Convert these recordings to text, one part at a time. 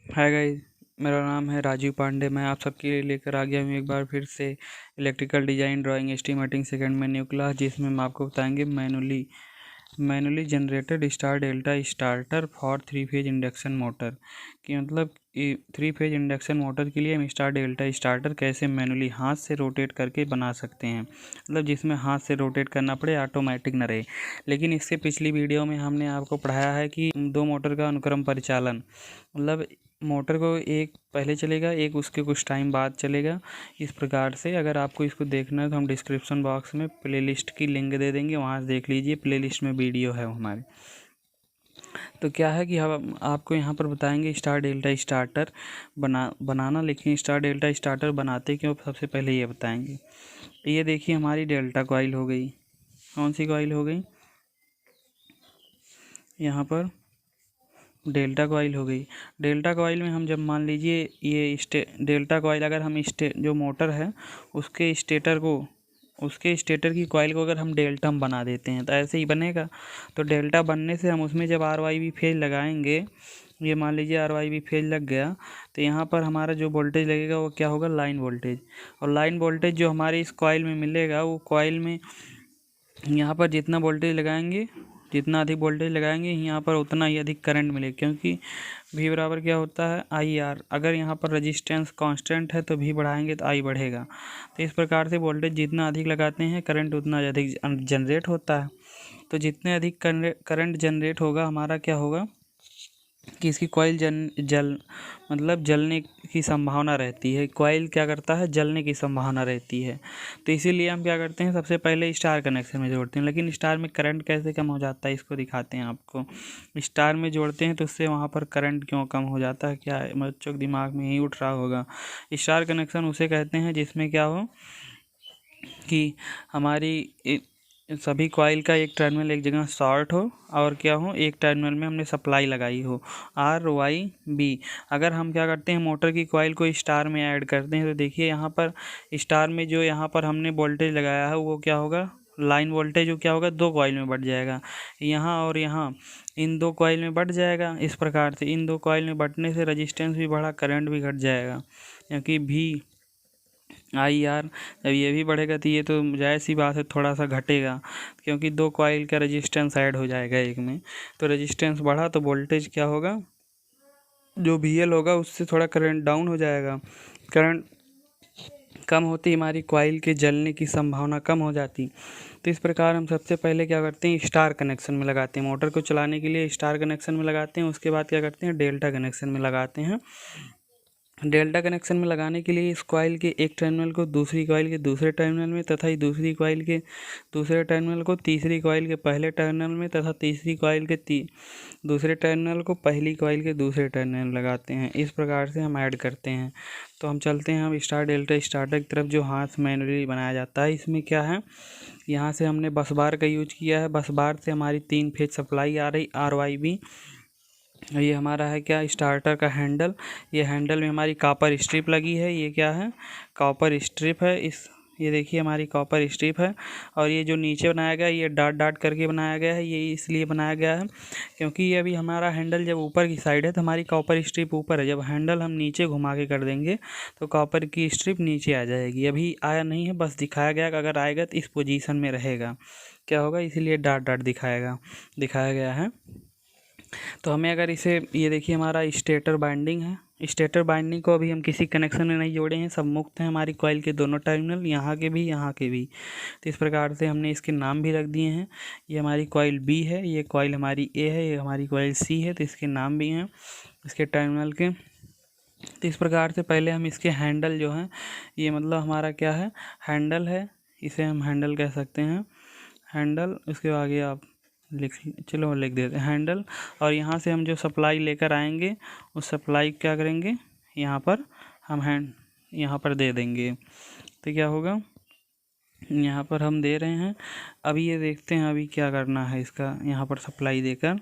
Hi guys, मेरा नाम है राजीव पांडे। मैं आप सबके लिए लेकर आ गया हूँ एक बार फिर से electrical design drawing estimating second में न्यू क्लास, जिसमें हम आपको बताएंगे manually generated star delta starter for 3 phase induction motor. कि मतलब 3 फेज इंडक्शन मोटर के लिए हम स्टार डेल्टा स्टार्टर कैसे मैनुअली हाथ से रोटेट करके बना सकते हैं, मतलब जिसमें हाथ से रोटेट करना पड़े, ऑटोमेटिक न रहे। लेकिन इससे पिछली वीडियो में हमने आपको पढ़ाया है कि दो मोटर का अनुक्रम परिचालन, मतलब मोटर को एक पहले चलेगा, एक उसके कुछ टाइम बाद चलेगा। इस प्रकार से अगर आपको इसको देखना है तो हम डिस्क्रिप्शन बॉक्स में प्लेलिस्ट की लिंक दे देंगे, वहाँ से देख लीजिए। प्लेलिस्ट में वीडियो है हमारे। तो क्या है कि हम आपको यहाँ पर बताएंगे स्टार डेल्टा स्टार्टर बनाना। लेकिन स्टार डेल्टा स्टार्टर बनाते क्यों, सबसे पहले ये बताएंगे। ये देखिए हमारी डेल्टा कॉइल हो गई। कौन सी कॉइल हो गई? यहाँ पर डेल्टा कॉइल हो गई। डेल्टा कॉइल में हम जब मान लीजिए ये डेल्टा कॉइल, अगर हम जो मोटर है उसके स्टेटर की कॉइल को अगर हम डेल्टा में बना देते हैं तो ऐसे ही बनेगा। तो डेल्टा बनने से हम उसमें जब RYB फेज लगाएंगे, ये मान लीजिए RYB फेज लग गया, तो यहाँ पर हमारा जो वोल्टेज लगेगा वो क्या होगा? Line voltage. और लाइन वोल्टेज जो हमारे इस कॉइल में मिलेगा, वो कॉइल में यहाँ पर जितना वोल्टेज लगाएंगे, जितना अधिक वोल्टेज लगाएंगे यहाँ पर उतना ही अधिक करंट मिलेगा। क्योंकि V बराबर क्या होता है? IR। अगर यहाँ पर रजिस्टेंस कांस्टेंट है तो V बढ़ाएंगे तो I बढ़ेगा। तो इस प्रकार से वोल्टेज जितना अधिक लगाते हैं करंट उतना अधिक जनरेट होता है। तो जितने अधिक करंट जनरेट होगा, हमारा क्या होगा कि इसकी कॉइल मतलब जलने की संभावना रहती है। कॉइल क्या करता है? जलने की संभावना रहती है। तो इसीलिए हम क्या करते हैं, सबसे पहले स्टार कनेक्शन में जोड़ते हैं। लेकिन स्टार में करंट कैसे कम हो जाता है, इसको दिखाते हैं आपको। स्टार में जोड़ते हैं तो उससे वहाँ पर करंट क्यों कम हो जाता है, क्या है बच्चों के दिमाग में यही उठ रहा होगा। स्टार कनेक्शन उसे कहते हैं जिसमें क्या हो कि हमारी सभी कॉइल का एक टर्मिनल एक जगह शॉर्ट हो और क्या हो, एक टर्मिनल में हमने सप्लाई लगाई हो, RYB। अगर हम क्या करते हैं, मोटर की कॉइल को स्टार में ऐड करते हैं तो देखिए यहाँ पर स्टार में जो यहाँ पर हमने वोल्टेज लगाया है वो क्या होगा? Line voltage. जो क्या होगा? दो कॉइल में बढ़ जाएगा, यहाँ और यहाँ, इन दो कॉइल में बढ़ जाएगा। इस प्रकार से इन दो कॉइल में बढ़ने से रजिस्टेंस भी बढ़ा, करंट भी घट जाएगा। क्योंकि IR जब ये भी बढ़ेगा तो ये तो जायज़ सी बात है थोड़ा सा घटेगा, क्योंकि दो कॉइल का रेजिस्टेंस ऐड हो जाएगा एक में। तो रेजिस्टेंस बढ़ा तो वोल्टेज क्या होगा? जो VL होगा उससे थोड़ा करंट डाउन हो जाएगा। करंट कम होती हमारी कॉइल के जलने की संभावना कम हो जाती। तो इस प्रकार हम सबसे पहले क्या करते हैं, स्टार कनेक्शन में लगाते हैं। मोटर को चलाने के लिए स्टार कनेक्शन में लगाते हैं। उसके बाद क्या करते हैं, डेल्टा कनेक्शन में लगाते हैं। डेल्टा कनेक्शन में लगाने के लिए इस कॉइल के एक टर्मिनल को दूसरी कॉइल के दूसरे टर्मिनल में, तथा दूसरी कॉइल के दूसरे टर्मिनल को तीसरी कॉइल के पहले टर्मिनल में, तथा तीसरी कॉइल के दूसरे टर्मिनल को पहली कॉइल के दूसरे टर्मिनल लगाते हैं। इस प्रकार से हम ऐड करते हैं। तो हम चलते हैं हम स्टार डेल्टा स्टार्टर की तरफ, जो हाथ मैनुअली बनाया जाता है। इसमें क्या है, यहाँ से हमने बस बार का यूज किया है। बस बार से हमारी 3 फेज सप्लाई आ रही, RYB। ये हमारा है क्या, स्टार्टर का हैंडल। ये हैंडल में हमारी कॉपर स्ट्रिप लगी है। ये क्या है? कॉपर स्ट्रिप है। ये देखिए हमारी कॉपर स्ट्रिप है। और ये जो नीचे बनाया गया, ये डॉट डॉट करके बनाया गया है। ये इसलिए बनाया गया है क्योंकि ये अभी हमारा हैंडल जब ऊपर की साइड है तो हमारी कॉपर स्ट्रिप ऊपर है। जब हैंडल हम नीचे घुमा के कर देंगे तो कॉपर की स्ट्रिप नीचे आ जाएगी। अभी आया नहीं है, बस दिखाया गया कि अगर आएगा तो इस पोजीशन में रहेगा, क्या होगा, इसीलिए डॉट डॉट दिखाया गया है। तो हमें अगर इसे, ये देखिए हमारा स्टेटर बाइंडिंग है। स्टेटर बाइंडिंग को अभी हम किसी कनेक्शन में नहीं जोड़े हैं, सब मुक्त हैं हमारी कॉइल के दोनों टर्मिनल, यहाँ के भी यहाँ के भी। तो इस प्रकार से हमने इसके नाम भी रख दिए हैं। ये हमारी कॉइल B है, ये कॉइल हमारी A है, ये हमारी कॉइल C है। तो इसके नाम भी हैं इसके टर्मिनल के। तो इस प्रकार से पहले हम इसके हैंडल जो हैं, ये मतलब हमारा क्या है, हैंडल है, इसे हम हैंडल कह सकते हैं, हैंडल। उसके आगे आप लिख देते हैं हैंडल। और यहाँ से हम जो सप्लाई लेकर आएंगे उस सप्लाई क्या करेंगे, यहाँ पर हम यहाँ पर दे देंगे। तो क्या होगा, यहाँ पर हम दे रहे हैं। अभी ये देखते हैं अभी क्या करना है इसका, यहाँ पर सप्लाई देकर।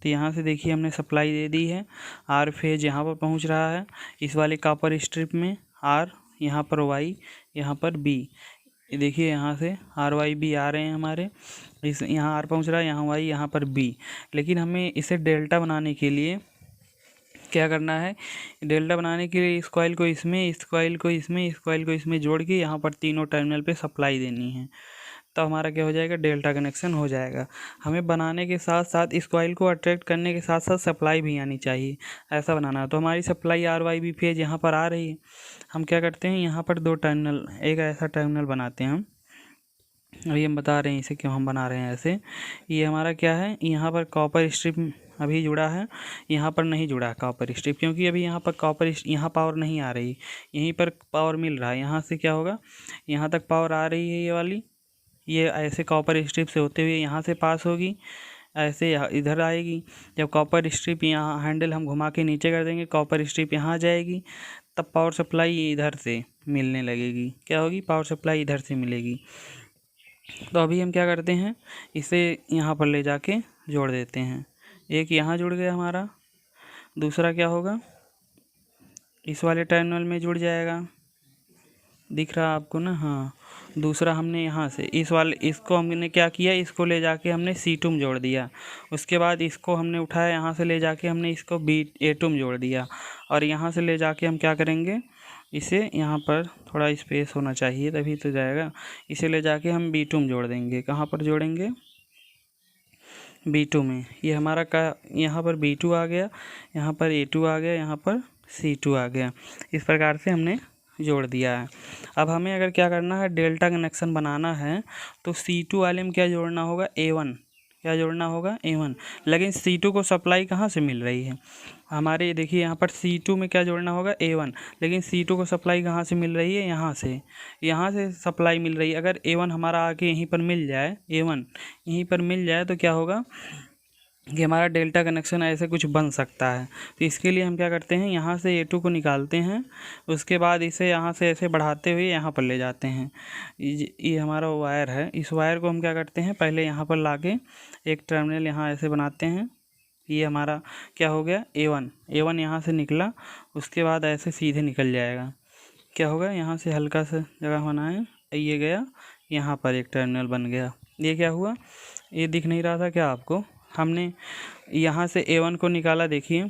तो यहाँ से देखिए हमने सप्लाई दे दी है। R फेज यहाँ पर पहुँच रहा है इस वाले कॉपर स्ट्रिप में, R, यहाँ पर Y, यहाँ पर B। ये देखिए यहाँ से RYB आ रहे हैं हमारे, इस यहाँ R पहुँच रहा है, यहाँ Y, यहाँ पर B। लेकिन हमें इसे डेल्टा बनाने के लिए क्या करना है, डेल्टा बनाने के लिए इस कॉइल को इसमें, इस कॉइल को इसमें, इस कॉइल को इसमें जोड़ के यहाँ पर तीनों टर्मिनल पे सप्लाई देनी है। तो हमारा क्या हो जाएगा, डेल्टा कनेक्शन हो जाएगा। हमें बनाने के साथ साथ इस कॉइल को अट्रैक्ट करने के साथ साथ सप्लाई भी आनी चाहिए, ऐसा बनाना है। तो हमारी सप्लाई RYB फेज यहाँ पर आ रही है। हम क्या करते हैं, यहाँ पर 2 टर्मिनल, एक ऐसा टर्मिनल बनाते हैं हम। अभी हम बता रहे हैं इसे क्यों हम बना रहे हैं ऐसे। ये हमारा क्या है, यहाँ पर कॉपर स्ट्रिप अभी जुड़ा है, यहाँ पर नहीं जुड़ा है कॉपर स्ट्रिप, क्योंकि अभी यहाँ पर यहाँ पावर नहीं आ रही, यहीं पर पावर मिल रहा है। यहाँ से क्या होगा, यहाँ तक पावर आ रही है ये वाली, ये ऐसे कॉपर स्ट्रिप से होते हुए यहाँ से पास होगी, ऐसे इधर आएगी। जब कॉपर स्ट्रिप यहाँ हैंडल हम घुमा के नीचे कर देंगे, कॉपर स्ट्रिप यहाँ आ जाएगी, तब पावर सप्लाई इधर से मिलने लगेगी। क्या होगी, पावर सप्लाई इधर से मिलेगी। तो अभी हम क्या करते हैं, इसे यहाँ पर ले जाके जोड़ देते हैं। एक यहाँ जुड़ गया हमारा, दूसरा क्या होगा, इस वाले टर्मिनल में जुड़ जाएगा, दिख रहा आपको ना। हाँ, दूसरा हमने यहाँ से इसको हमने क्या किया, इसको ले जाके हमने C2 में जोड़ दिया। उसके बाद इसको हमने उठाया, यहाँ से ले जाके हमने इसको A2 में जोड़ दिया। और यहाँ से ले जाके हम क्या करेंगे, इसे यहाँ पर थोड़ा स्पेस होना चाहिए तभी तो जाएगा। इसे ले जाके हम B2 में जोड़ देंगे। कहाँ पर जोड़ेंगे, B2 में। ये हमारा का यहाँ पर B2 आ गया, यहाँ पर A2 आ गया, यहाँ पर C2 आ गया। इस प्रकार से हमने जोड़ दिया है। अब हमें अगर क्या करना है, डेल्टा कनेक्शन बनाना है, तो C2 वाले में क्या जोड़ना होगा, A1। क्या जोड़ना होगा, A1। लेकिन C2 को सप्लाई कहाँ से मिल रही है, हमारे देखिए यहाँ पर C2 में क्या जोड़ना होगा, A1। लेकिन C2 को सप्लाई कहाँ से मिल रही है, यहाँ से सप्लाई मिल रही है। अगर A1 हमारा आके यहीं पर मिल जाए, A1 यहीं पर मिल जाए, तो क्या होगा कि हमारा डेल्टा कनेक्शन ऐसे कुछ बन सकता है। तो इसके लिए हम क्या करते हैं, यहाँ से A2 को निकालते हैं, उसके बाद इसे यहाँ से ऐसे बढ़ाते हुए यहाँ पर ले जाते हैं। ये हमारा वायर है, इस वायर को हम क्या करते हैं, पहले यहाँ पर लाके एक टर्मिनल यहाँ ऐसे बनाते हैं। ये हमारा क्या हो गया, A1 यहाँ से निकला, उसके बाद ऐसे सीधे निकल जाएगा। क्या होगा, यहाँ से हल्का सा जगह बनाए, ये गया, यहाँ पर एक टर्मिनल बन गया। ये क्या हुआ, ये दिख नहीं रहा था क्या आपको, हमने यहाँ से A1 को निकाला, देखिए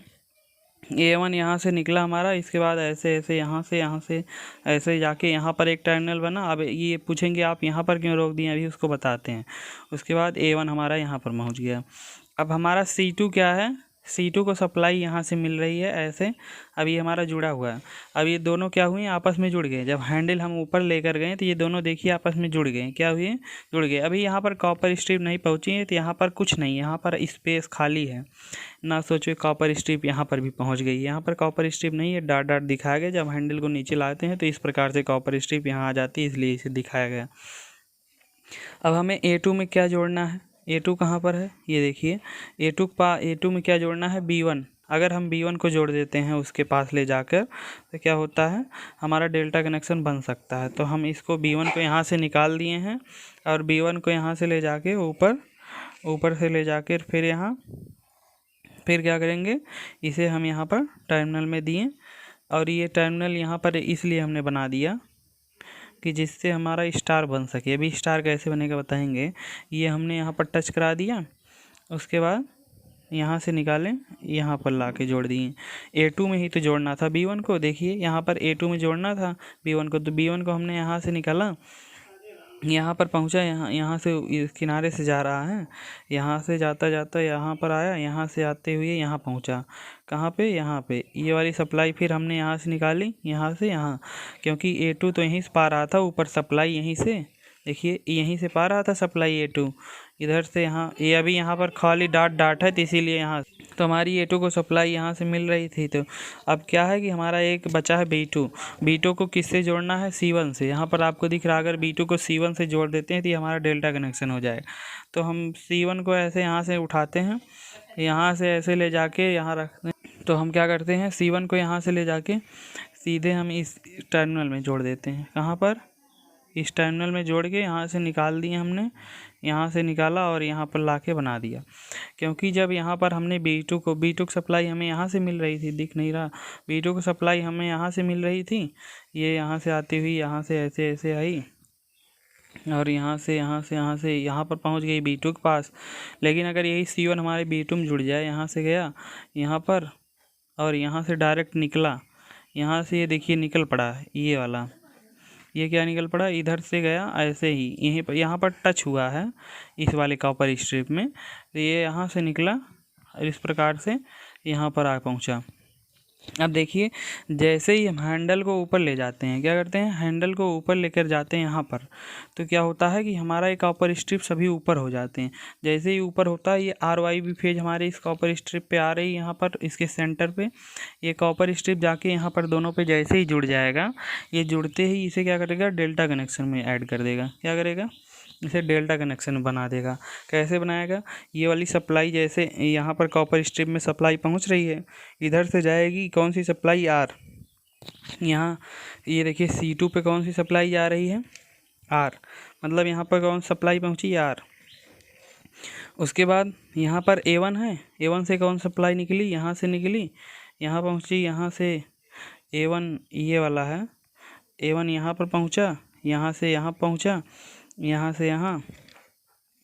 A1 यहाँ से निकला हमारा। इसके बाद ऐसे ऐसे यहाँ से ऐसे जाके यहाँ पर एक टर्मिनल बना। अब ये पूछेंगे आप यहाँ पर क्यों रोक दिए, अभी उसको बताते हैं। उसके बाद A1 हमारा यहाँ पर पहुँच गया। अब हमारा C2 क्या है, C2 को सप्लाई यहाँ से मिल रही है ऐसे। अब ये हमारा जुड़ा हुआ है। अब ये दोनों क्या हुए, आपस में जुड़ गए। जब हैंडल हम ऊपर लेकर गए तो ये दोनों देखिए आपस में जुड़ गए। क्या हुए, जुड़ गए। अभी यहाँ पर कॉपर स्ट्रिप नहीं पहुँची है, तो यहाँ पर कुछ नहीं, यहाँ पर स्पेस खाली है। ना सोचो कॉपर स्ट्रिप यहाँ पर भी पहुँच गई। यहाँ पर कॉपर स्ट्रिप नहीं है, डॉट डॉट दिखाया गया। जब हैंडल को नीचे लाते हैं तो इस प्रकार से कॉपर स्ट्रिप यहाँ आ जाती है, इसलिए इसे दिखाया गया। अब हमें A2 में क्या जोड़ना है, A2 कहाँ पर है, ये देखिए। A2 में क्या जोड़ना है, B1। अगर हम B1 को जोड़ देते हैं उसके पास ले जाकर, तो क्या होता है, हमारा डेल्टा कनेक्शन बन सकता है। तो हम इसको B1 को यहाँ से निकाल दिए हैं, और B1 को यहाँ से ले जाके ऊपर से ले जाकर फिर क्या करेंगे, इसे हम यहाँ पर टर्मिनल में दिए। और ये टर्मिनल यहाँ पर इसलिए हमने बना दिया कि जिससे हमारा स्टार बन सके। अभी स्टार कैसे बनेगा बताएंगे। ये हमने यहाँ पर टच करा दिया, उसके बाद यहाँ से निकालें, यहाँ पर ला के जोड़ दिए। A2 में ही तो जोड़ना था B1 को, देखिए यहाँ पर A2 में जोड़ना था B1 को, तो B1 को हमने यहाँ से निकाला, यहाँ पर पहुँचा। यहाँ से इस किनारे से जा रहा है, यहाँ से जाता जाता यहाँ पर आया, यहाँ से आते हुए यहाँ पहुँचा। कहाँ पे, यहाँ पे। ये वाली सप्लाई फिर हमने यहाँ से निकाली, यहाँ से यहाँ, क्योंकि A2 तो यहीं से पा रहा था, ऊपर सप्लाई यहीं से, देखिए यहीं से पा रहा था सप्लाई A2 इधर से यहाँ। ये अभी यहाँ पर खाली डॉट है, तो इसीलिए यहाँ तो हमारी A2 को सप्लाई यहाँ से मिल रही थी। तो अब क्या है कि हमारा एक बचा है B2 को किससे जोड़ना है, C1 से। यहाँ पर आपको दिख रहा है, अगर B2 को C1 से जोड़ देते हैं तो ये हमारा डेल्टा कनेक्शन हो जाएगा। तो हम C1 को ऐसे यहाँ से उठाते हैं, यहाँ से ऐसे ले जाके यहाँ रखते हैं। तो हम क्या करते हैं, C1 को यहाँ से ले जाके सीधे हम इस टर्मिनल में जोड़ देते हैं। कहाँ पर, इस टर्मिनल में जोड़ के यहाँ से निकाल दिए हमने, यहाँ से निकाला और यहाँ पर लाके बना दिया। क्योंकि जब यहाँ पर हमने B2 की सप्लाई हमें यहाँ से मिल रही थी, दिख नहीं रहा, B2 की सप्लाई हमें यहाँ से मिल रही थी। ये यहाँ से आती हुई यहाँ से ऐसे ऐसे आई, और यहाँ से यहाँ पर पहुँच गई B2 के पास। लेकिन अगर यही C1 हमारे B2 में जुड़ जाए, यहाँ से गया यहाँ पर, और यहाँ से डायरेक्ट निकला, यहाँ से ये देखिए निकल पड़ा ये वाला, ये क्या निकल पड़ा, इधर से गया ऐसे ही, यहीं पर यहाँ पर टच हुआ है इस वाले कॉपर स्ट्रिप में, तो ये यहाँ से निकला और इस प्रकार से यहाँ पर आ पहुँचा। अब देखिए जैसे ही हम हैंडल को ऊपर ले जाते हैं, क्या करते हैं, हैंडल को ऊपर लेकर जाते हैं यहाँ पर, तो क्या होता है कि हमारा ये कॉपर स्ट्रिप सभी ऊपर हो जाते हैं। जैसे ही ऊपर होता है, ये आर वाई बी फेज हमारे इस कॉपर स्ट्रिप पे आ रही है, यहाँ पर इसके सेंटर पे ये कॉपर स्ट्रिप जाके यहाँ पर दोनों पे जैसे ही जुड़ जाएगा, ये जुड़ते ही इसे क्या करेगा, डेल्टा कनेक्शन में ऐड कर देगा। क्या करेगा, इसे डेल्टा कनेक्शन बना देगा। कैसे बनाएगा, ये वाली सप्लाई जैसे यहाँ पर कॉपर स्ट्रिप में सप्लाई पहुँच रही है, इधर से जाएगी कौन सी सप्लाई, आर, यहाँ ये देखिए C2 पे कौन सी सप्लाई जा रही है, आर, मतलब यहाँ पर कौन सप्लाई पहुँची, आर। उसके बाद यहाँ पर A1 है, A1 से कौन सप्लाई निकली, यहाँ से निकली, यहाँ पहुँची, यहाँ से A1 ये वाला है, A1 यहाँ पर पहुँचा, यहाँ से यहाँ पहुँचा, यहाँ से यहाँ,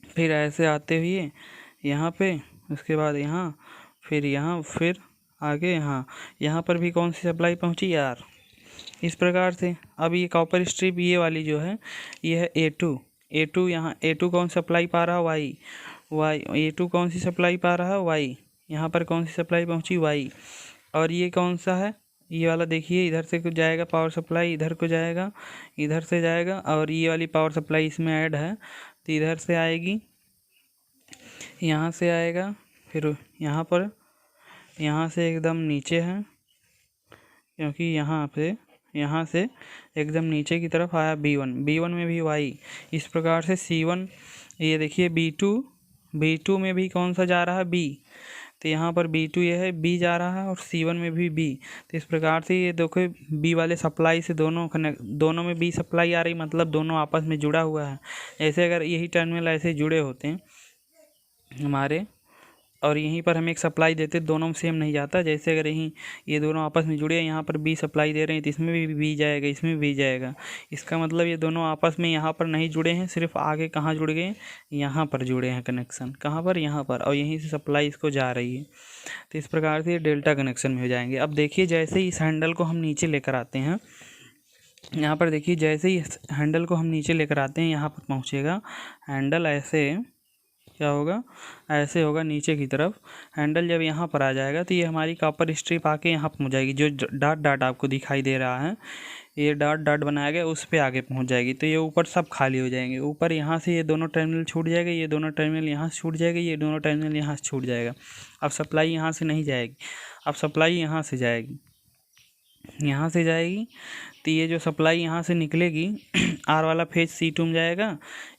फिर ऐसे आते हुए यहाँ पे, उसके बाद यहाँ, फिर यहाँ, फिर आगे यहाँ, यहाँ पर भी कौन सी सप्लाई पहुँची, यार। इस प्रकार से अब ये कॉपर स्ट्रिप ये वाली जो है, ये है A2 यहाँ A2 कौन सप्लाई पा रहा है, वाई A2 कौन सी सप्लाई पा रहा है, वाई, यहाँ पर कौन सी सप्लाई पहुँची, वाई। और ये कौन सा है, ये वाला देखिए, इधर से कुछ जाएगा पावर सप्लाई, इधर को जाएगा, इधर से जाएगा, और ये वाली पावर सप्लाई इसमें ऐड है, तो इधर से आएगी, यहाँ से आएगा, फिर यहाँ पर, यहाँ से एकदम नीचे है, क्योंकि यहाँ से एकदम नीचे की तरफ आया B1 में भी वाई। इस प्रकार से C1, ये देखिए B2 में भी कौन सा जा रहा है, B, तो यहाँ पर B2 ये है, B जा रहा है, और C1 में भी B। तो इस प्रकार से ये देखो B वाले सप्लाई से दोनों में B सप्लाई आ रही, मतलब दोनों आपस में जुड़ा हुआ है। ऐसे अगर यही टर्मिनल ऐसे जुड़े होते हैं हमारे, और यहीं पर हम एक सप्लाई देते, दोनों में सेम नहीं जाता। जैसे अगर यहीं ये दोनों आपस में जुड़े हैं, यहाँ पर B सप्लाई दे रहे हैं, तो इसमें भी B जाएगा, इसमें भी जाएगा। इसका मतलब ये दोनों आपस में यहाँ पर नहीं जुड़े हैं, सिर्फ आगे कहाँ जुड़ गए, यहाँ पर जुड़े हैं कनेक्शन, कहाँ पर, यहाँ पर, और यहीं से सप्लाई इसको जा रही है। तो इस प्रकार से ये डेल्टा कनेक्शन में हो जाएंगे। अब देखिए जैसे ही इस हैंडल को हम नीचे लेकर आते हैं, यहाँ पर देखिए जैसे ही हैंडल को हम नीचे लेकर आते हैं, यहाँ पर पहुँचेगा हैंडल, ऐसे क्या होगा, ऐसे होगा नीचे की तरफ। हैंडल जब यहाँ पर आ जाएगा, तो ये हमारी कॉपर स्ट्रिप आके यहाँ पहुँच जाएगी, जो डॉट आपको दिखाई दे रहा है, ये डॉट बनाया गया, उस पे आगे पहुँच जाएगी। तो ये ऊपर सब खाली हो जाएंगे, ऊपर यहाँ से ये दोनों टर्मिनल छूट जाएगा, ये दोनों टर्मिनल यहाँ से छूट जाएगा, ये दोनों टर्मिनल यहाँ से छूट जाएगा। अब सप्लाई यहाँ से नहीं जाएगी, अब सप्लाई यहाँ से जाएगी, यहाँ से जाएगी। तो ये जो सप्लाई यहाँ से निकलेगी, आर वाला फेज C2 में जाएगा,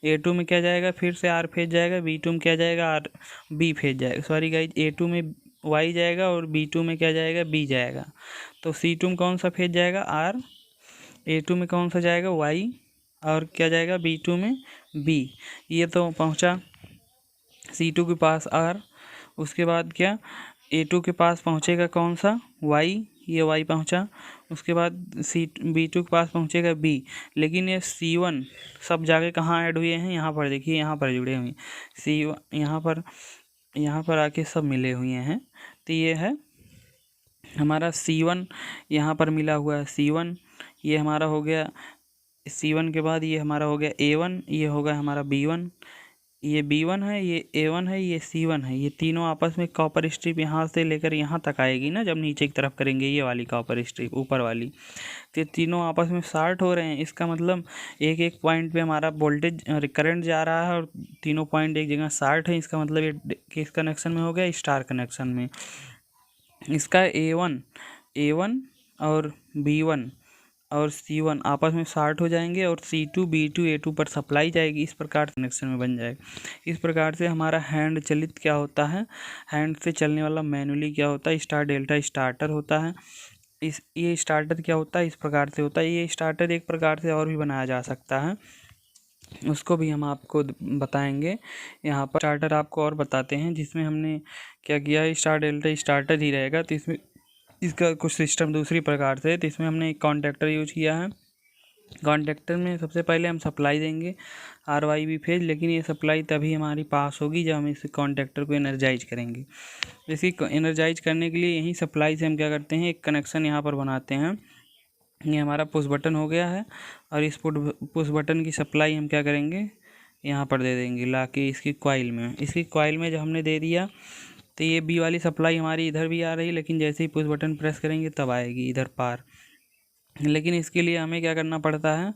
A2 में क्या जाएगा, फिर से आर फेज जाएगा, B2 में क्या जाएगा, आर बी फेज जाएगा, सॉरी गाइज, A2 में वाई जाएगा, और B2 में क्या जाएगा, B जाएगा। तो C2 में कौन सा फेज जाएगा, आर, A2 में कौन सा जाएगा, वाई, और क्या जाएगा B2 में, B। ये तो पहुँचा C2 के पास आर, उसके बाद क्या, A2 के पास पहुँचेगा कौन सा, वाई, ये वाई पहुँचा। उसके बाद B2 के पास पहुँचेगा B, लेकिन ये C1 सब जाके कहाँ ऐड हुए हैं, यहाँ पर देखिए, यहाँ पर जुड़े हुए हैं C1, यहाँ पर आके सब मिले हुए हैं। तो ये है हमारा C1, यहाँ पर मिला हुआ है C1, ये हमारा हो गया C1 के बाद ये हमारा हो गया A1, ये होगा हमारा B1, ये B1 है, ये A1 है, ये C1 है। ये तीनों आपस में कॉपर स्ट्रिप यहाँ से लेकर यहाँ तक आएगी ना, जब नीचे की तरफ करेंगे ये वाली कॉपर स्ट्रिप ऊपर वाली, तो ये तीनों आपस में शार्ट हो रहे हैं। इसका मतलब एक एक पॉइंट पे हमारा वोल्टेज करंट जा रहा है, और तीनों पॉइंट एक जगह शार्ट है। इसका मतलब ये किस कनेक्शन में हो गया, स्टार कनेक्शन में। इसका A1 और B1 और C1 आपस में शार्ट हो जाएंगे, और C2 B2 A2 पर सप्लाई जाएगी। इस प्रकार कनेक्शन में बन जाएगा। इस प्रकार से हमारा हैंड चलित क्या होता है, हैंड से चलने वाला मैनुअली क्या होता है, स्टार डेल्टा स्टार्टर होता है। ये स्टार्टर क्या होता है, इस प्रकार से होता है। ये स्टार्टर एक प्रकार से और भी बनाया जा सकता है, उसको भी हम आपको बताएंगे। यहाँ पर स्टार्टर आपको और बताते हैं, जिसमें हमने क्या किया है, स्टार डेल्टा स्टार्टर ही रहेगा। तो इसमें इसका कुछ सिस्टम दूसरी प्रकार से, तो इसमें हमने एक कॉन्टैक्टर यूज किया है, कॉन्टेक्टर में सबसे पहले हम सप्लाई देंगे RYB फेज, लेकिन ये सप्लाई तभी हमारी पास होगी जब हम इस कॉन्टेक्टर को एनर्जाइज करेंगे। इसी एनर्जाइज करने के लिए यहीं सप्लाई से हम क्या करते हैं, एक कनेक्शन यहाँ पर बनाते हैं। ये हमारा पुश बटन हो गया है और इस पुश बटन की सप्लाई हम क्या करेंगे, यहाँ पर दे देंगे ला के इसकी कॉइल में। इसकी कॉइल में जब हमने दे दिया तो ये बी वाली सप्लाई हमारी इधर भी आ रही है, लेकिन जैसे ही पुश बटन प्रेस करेंगे तब आएगी इधर पार। लेकिन इसके लिए हमें क्या करना पड़ता है,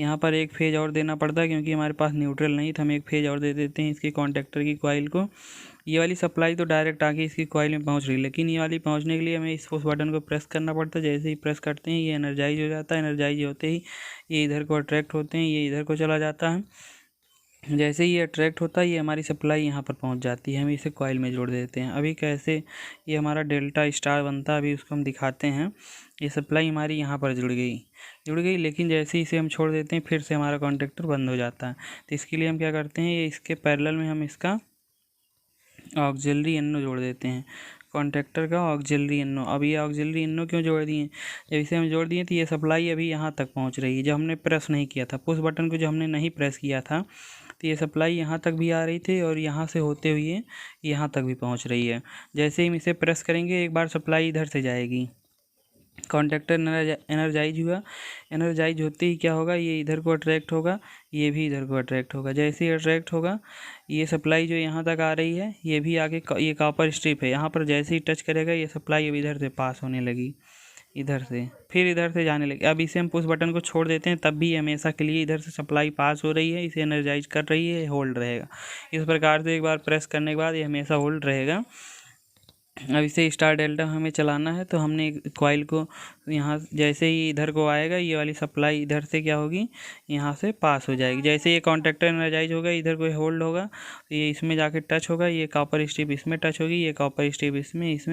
यहाँ पर एक फेज और देना पड़ता है, क्योंकि हमारे पास न्यूट्रल नहीं था। हम एक फेज और दे देते हैं इसकी कॉन्टेक्टर की कॉइल को। ये वाली सप्लाई तो डायरेक्ट आके इसकी कॉइल में पहुँच रही, लेकिन ये वाली पहुँचने के लिए हमें इस पुश बटन को प्रेस करना पड़ता है। जैसे ही प्रेस करते हैं ये एनर्जाइज हो जाता है। एनर्जाइज होते ही ये इधर को अट्रैक्ट होते हैं, ये इधर को चला जाता है। जैसे ही ये अट्रैक्ट होता है ये हमारी सप्लाई यहाँ पर पहुँच जाती है। हम इसे कॉइल में जोड़ देते हैं। अभी कैसे ये हमारा डेल्टा स्टार बनता है अभी उसको हम दिखाते हैं। ये सप्लाई हमारी यहाँ पर जुड़ गई, लेकिन जैसे ही इसे हम छोड़ देते हैं फिर से हमारा कॉन्टेक्टर बंद हो जाता है। तो इसके लिए हम क्या करते हैं, ये इसके पैरेलल में हम इसका ऑक्सिलरी NO जोड़ देते हैं, कॉन्टेक्टर का ऑक्सिलरी NO। अब ये ऑक्सिलरी NO क्यों जोड़ दिए, जब इसे हम जोड़ दिए तो ये सप्लाई अभी यहाँ तक पहुँच रही है। जब हमने प्रेस नहीं किया था पुश बटन को, जब हमने नहीं प्रेस किया था तो ये सप्लाई यहाँ तक भी आ रही थी और यहाँ से होते हुए यहाँ तक भी पहुँच रही है। जैसे ही हम इसे प्रेस करेंगे एक बार सप्लाई इधर से जाएगी, कॉन्टेक्टर एनर्जाइज हुआ। एनर्जाइज होते ही क्या होगा, ये इधर को अट्रैक्ट होगा, ये भी इधर को अट्रैक्ट होगा। जैसे ही अट्रैक्ट होगा ये सप्लाई जो यहाँ तक आ रही है ये भी आगे, ये कॉपर स्ट्रिप है, यहाँ पर जैसे ही टच करेगा ये सप्लाई अब इधर से पास होने लगी, इधर से फिर इधर से जाने लगी। अब इसे हम पुश बटन को छोड़ देते हैं तब भी हमेशा के लिए इधर से सप्लाई पास हो रही है, इसे एनर्जाइज कर रही है, होल्ड रहेगा। इस प्रकार से एक बार प्रेस करने के बाद ये हमेशा होल्ड रहेगा। अब इसे स्टार डेल्टा हमें चलाना है तो हमने कॉइल को यहाँ, जैसे ही इधर को आएगा ये वाली सप्लाई इधर से क्या होगी, यहाँ से पास हो जाएगी। जैसे ये कॉन्टेक्टर एनर्जाइज होगा इधर को होल्ड होगा तो ये इसमें जाके टच होगा, ये कॉपर स्ट्रिप इसमें टच होगी, ये कॉपर स्ट्रिप इसमें इस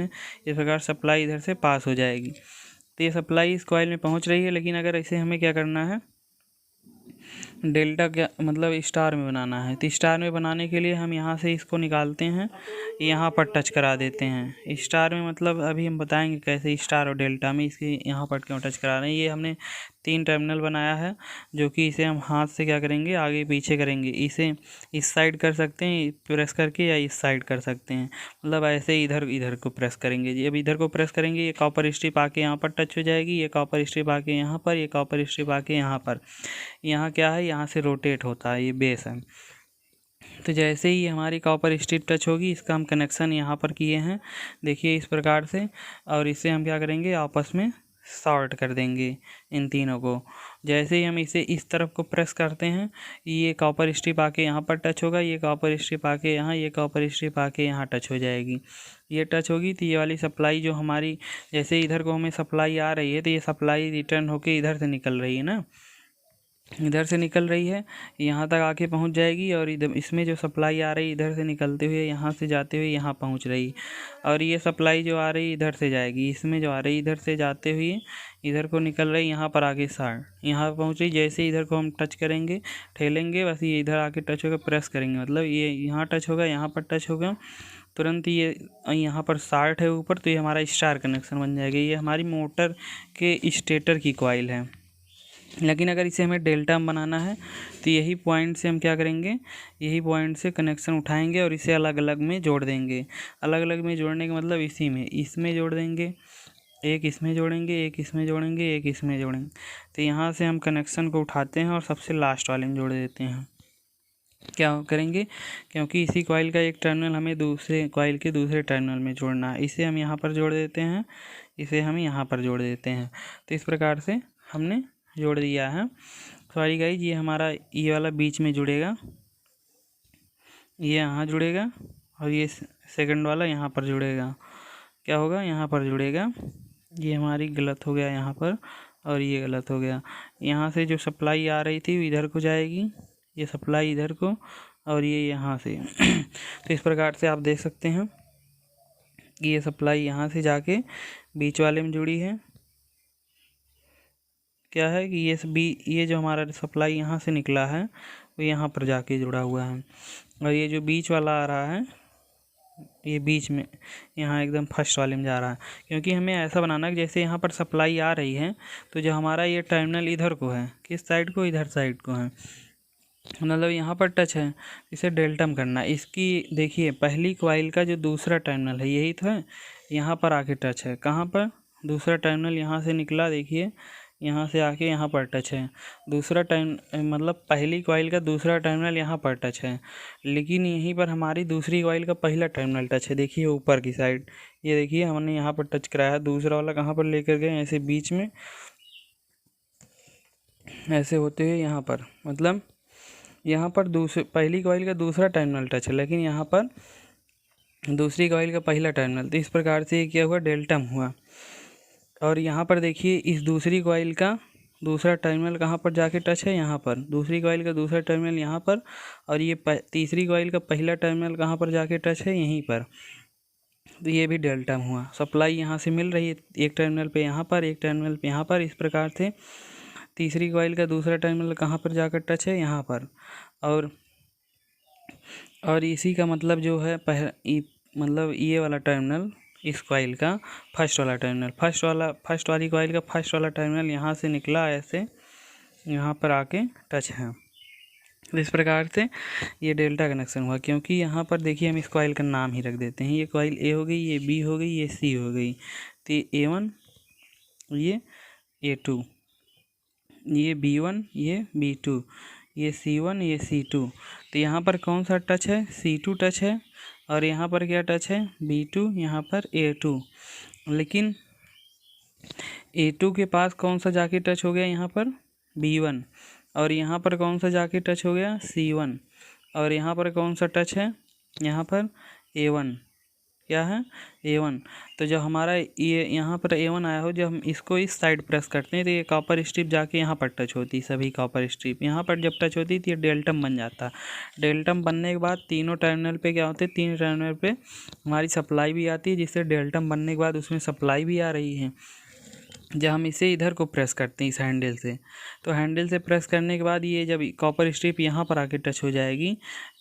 प्रकार सप्लाई इधर से पास हो जाएगी। तो ये सप्लाई इस कॉइल में पहुँच रही है। लेकिन अगर इसे हमें क्या करना है, डेल्टा क्या मतलब स्टार में बनाना है, तो स्टार में बनाने के लिए हम यहाँ से इसको निकालते हैं, यहाँ पर टच करा देते हैं। स्टार में मतलब अभी हम बताएंगे कैसे स्टार और डेल्टा में इसके यहाँ पर क्यों टच करा रहे हैं। ये हमने 3 टर्मिनल बनाया है जो कि इसे हम हाथ से क्या करेंगे, आगे पीछे करेंगे। इसे इस साइड कर सकते हैं प्रेस करके या इस साइड कर सकते हैं, मतलब ऐसे इधर को प्रेस करेंगे जी। अब इधर को प्रेस करेंगे ये कॉपर स्ट्रिप आके यहाँ पर टच हो जाएगी, ये कॉपर स्ट्रिप आके यहाँ पर, ये कॉपर स्ट्रिप आके यहाँ पर। यहाँ क्या है, यहाँ से रोटेट होता है, ये बेस है। तो जैसे ही हमारी कॉपर स्ट्रिप टच होगी इसका हम कनेक्शन यहाँ पर किए हैं, देखिए इस प्रकार से। और इसे हम क्या करेंगे, आपस में शॉर्ट कर देंगे इन तीनों को। जैसे ही हम इसे इस तरफ को प्रेस करते हैं ये कॉपर स्ट्रिप आके यहाँ पर टच होगा, ये कॉपर स्ट्रिप आके यहाँ, ये कॉपर स्ट्रिप आके यहाँ टच हो जाएगी। ये टच होगी तो ये वाली सप्लाई जो हमारी, जैसे इधर को हमें सप्लाई आ रही है तो ये सप्लाई रिटर्न होके इधर से निकल रही है ना, इधर से निकल रही है, यहाँ तक आके पहुँच जाएगी। और इधर इसमें जो सप्लाई आ रही है इधर से निकलते हुए यहाँ से जाते हुए यहाँ पहुँच रही, और ये सप्लाई जो आ रही है इधर से जाएगी, इसमें जो आ रही है इधर से जाते हुए इधर को निकल रही, यहाँ पर आगे साइड यहाँ पहुँच रही। जैसे इधर को हम टच करेंगे, ठेलेंगे, बस ये इधर आके टच होगा, प्रेस करेंगे मतलब ये यहाँ टच होगा, यहाँ पर टच होगा, तुरंत ये यहाँ पर 60 है ऊपर, तो ये हमारा स्टार कनेक्शन बन जाएगा। ये हमारी मोटर के स्टेटर की कॉइल है। लेकिन अगर इसे हमें डेल्टा में बनाना है तो यही पॉइंट से हम क्या करेंगे, यही पॉइंट से कनेक्शन उठाएंगे और इसे अलग अलग में जोड़ देंगे। अलग अलग में जोड़ने का मतलब इसी में, इसमें जोड़ देंगे, एक इसमें जोड़ेंगे, एक इसमें जोड़ेंगे, एक इसमें जोड़ेंगे। तो यहाँ से हम कनेक्शन को उठाते हैं और सबसे लास्ट वाले में जोड़ देते हैं। क्या करेंगे, क्योंकि इसी कॉइल का एक टर्मिनल हमें दूसरे कॉइल के दूसरे टर्मिनल में जोड़ना है, इसे हम यहाँ पर जोड़ देते हैं, इसे हम यहाँ पर जोड़ देते हैं। तो इस प्रकार से हमने जोड़ दिया है। सॉरी गाइज, ये हमारा ये वाला बीच में जुड़ेगा, ये यहाँ जुड़ेगा, और ये सेकंड वाला यहाँ पर जुड़ेगा। क्या होगा, यहाँ पर जुड़ेगा। ये हमारी गलत हो गया यहाँ पर, और ये गलत हो गया। यहाँ से जो सप्लाई आ रही थी इधर को जाएगी, ये सप्लाई इधर को, और ये यहाँ से तो इस प्रकार से आप देख सकते हैं कि ये सप्लाई यहाँ से जाके बीच वाले में जुड़ी है। क्या है कि ये जो हमारा सप्लाई यहाँ से निकला है वो यहाँ पर जाके जुड़ा हुआ है, और ये जो बीच वाला आ रहा है ये बीच में यहाँ एकदम फर्स्ट वाले में जा रहा है, क्योंकि हमें ऐसा बनाना है कि जैसे यहाँ पर सप्लाई आ रही है तो जो हमारा ये टर्मिनल इधर को है, किस साइड को, इधर साइड को है, मतलब यहाँ पर टच है, इसे डेल्टम करना है। इसकी देखिए पहली कॉइल का जो दूसरा टर्मिनल है यही तो है, यहाँ पर आके टच है, कहाँ पर, दूसरा टर्मिनल यहाँ से निकला, देखिए यहाँ से आके यहाँ पर टच है, दूसरा मतलब पहली कॉइल का दूसरा टर्मिनल यहाँ पर टच है, लेकिन यहीं पर हमारी दूसरी कॉइल का पहला टर्मिनल टच है, देखिए ऊपर की साइड, ये देखिए हमने यहाँ पर टच कराया है, दूसरा वाला कहाँ पर लेकर गए, ऐसे बीच में ऐसे होते हुए यहाँ पर, मतलब यहाँ पर दूसरे पहली कॉइल का दूसरा टर्मिनल टच है, लेकिन यहाँ पर दूसरी कॉइल का पहला टर्मिनल, तो इस प्रकार से ये क्या हुआ, डेल्टम हुआ। और यहाँ पर देखिए इस दूसरी कॉइल का दूसरा टर्मिनल कहाँ पर जाके टच है, यहाँ पर, दूसरी कॉइल का दूसरा टर्मिनल यहाँ पर, और ये तीसरी कॉइल का पहला टर्मिनल कहाँ पर जाके टच है, यहीं पर, तो ये भी डेल्टम हुआ। सप्लाई यहाँ से मिल रही है, एक टर्मिनल पे यहाँ पर, एक टर्मिनल पे यहाँ पर, इस प्रकार से तीसरी कॉइल का दूसरा टर्मिनल कहाँ पर जाकर टच है, यहाँ पर, और इसी का मतलब जो है मतलब ये वाला टर्मिनल इस कॉइल का फर्स्ट वाला टर्मिनल, फर्स्ट वाली कॉइल का फर्स्ट वाला टर्मिनल यहाँ से निकला, ऐसे यहाँ पर आके टच है। तो इस प्रकार से ये डेल्टा कनेक्शन हुआ, क्योंकि यहाँ पर देखिए हम इस कॉइल का नाम ही रख देते हैं, ये कॉइल ए हो गई, ये बी हो गई, ये सी हो गई, तो ये A1, ये A2, ये B1, ये B2, ये C1, ये C2, तो यहाँ पर कौन सा टच है, C2 टच है, और यहाँ पर क्या टच है, B2, यहाँ पर A2, लेकिन A2 के पास कौन सा जाके टच हो गया, यहाँ पर B1, और यहाँ पर कौन सा जाके टच हो गया, C1, और यहाँ पर कौन सा टच है, यहाँ पर A1, क्या है, A1। तो जब हमारा ये यहाँ पर A1 आया हो, जब हम इसको इस साइड प्रेस करते हैं तो ये कॉपर स्ट्रिप जाके यहाँ पर टच होती, सभी कॉपर स्ट्रिप यहाँ पर जब टच होती तो ये डेल्टम बन जाता। डेल्टम बनने के बाद तीनों टर्मिनल पे क्या होते हैं, तीन टर्मिनल पे हमारी सप्लाई भी आती है, जिससे डेल्टम बनने के बाद उसमें सप्लाई भी आ रही है। जब हम इसे इधर को प्रेस करते हैं इस हैंडल से, तो हैंडल से प्रेस करने के बाद ये जब कॉपर स्ट्रिप यहाँ पर आके टच हो जाएगी,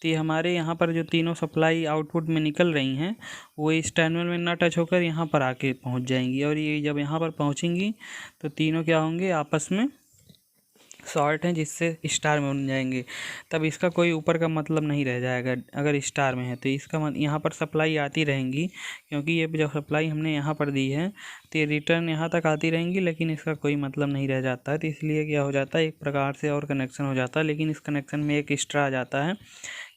तो ये हमारे यहाँ पर जो तीनों सप्लाई आउटपुट में निकल रही हैं वो इस टर्मिनल में ना टच होकर यहाँ पर आके पहुँच जाएंगी, और ये जब यहाँ पर पहुँचेंगी तो तीनों क्या होंगे, आपस में शॉर्ट हैं, जिससे स्टार में बन जाएंगे। तब इसका कोई ऊपर का मतलब नहीं रह जाएगा, अगर स्टार में है तो इसका यहाँ पर सप्लाई आती रहेंगी, क्योंकि ये जो सप्लाई हमने यहाँ पर दी है तो ये रिटर्न यहाँ तक आती रहेंगी, लेकिन इसका कोई मतलब नहीं रह जाता है। तो इसलिए क्या हो जाता है, एक प्रकार से और कनेक्शन हो जाता है, लेकिन इस कनेक्शन में एक एक्स्ट्रा आ जाता है।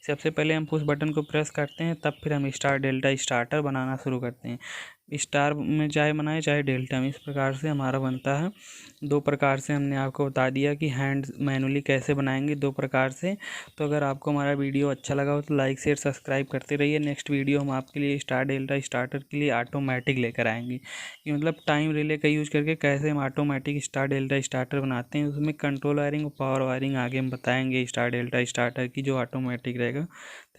सबसे पहले हम पुश बटन को प्रेस करते हैं, तब फिर हम स्टार डेल्टा स्टार्टर बनाना शुरू करते हैं। स्टार में चाहे बनाए चाहे डेल्टा में, इस प्रकार से हमारा बनता है। दो प्रकार से हमने आपको बता दिया कि हैंड मैनुअली कैसे बनाएंगे, दो प्रकार से। तो अगर आपको हमारा वीडियो अच्छा लगा हो तो लाइक शेयर सब्सक्राइब करते रहिए। नेक्स्ट वीडियो हम आपके लिए स्टार डेल्टा स्टार्टर के लिए ऑटोमेटिक लेकर आएंगे, कि मतलब टाइम रिले का यूज़ करके कैसे हम ऑटोमेटिक स्टार डेल्टा स्टार्टर बनाते हैं। उसमें कंट्रोल वायरिंग और पावर वायरिंग आगे हम बताएंगे स्टार डेल्टा स्टार्टर की, जो ऑटोमेटिक रहेगा।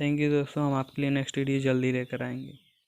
थैंक यू दोस्तों, हम आपके लिए नेक्स्ट वीडियो जल्दी लेकर आएंगे।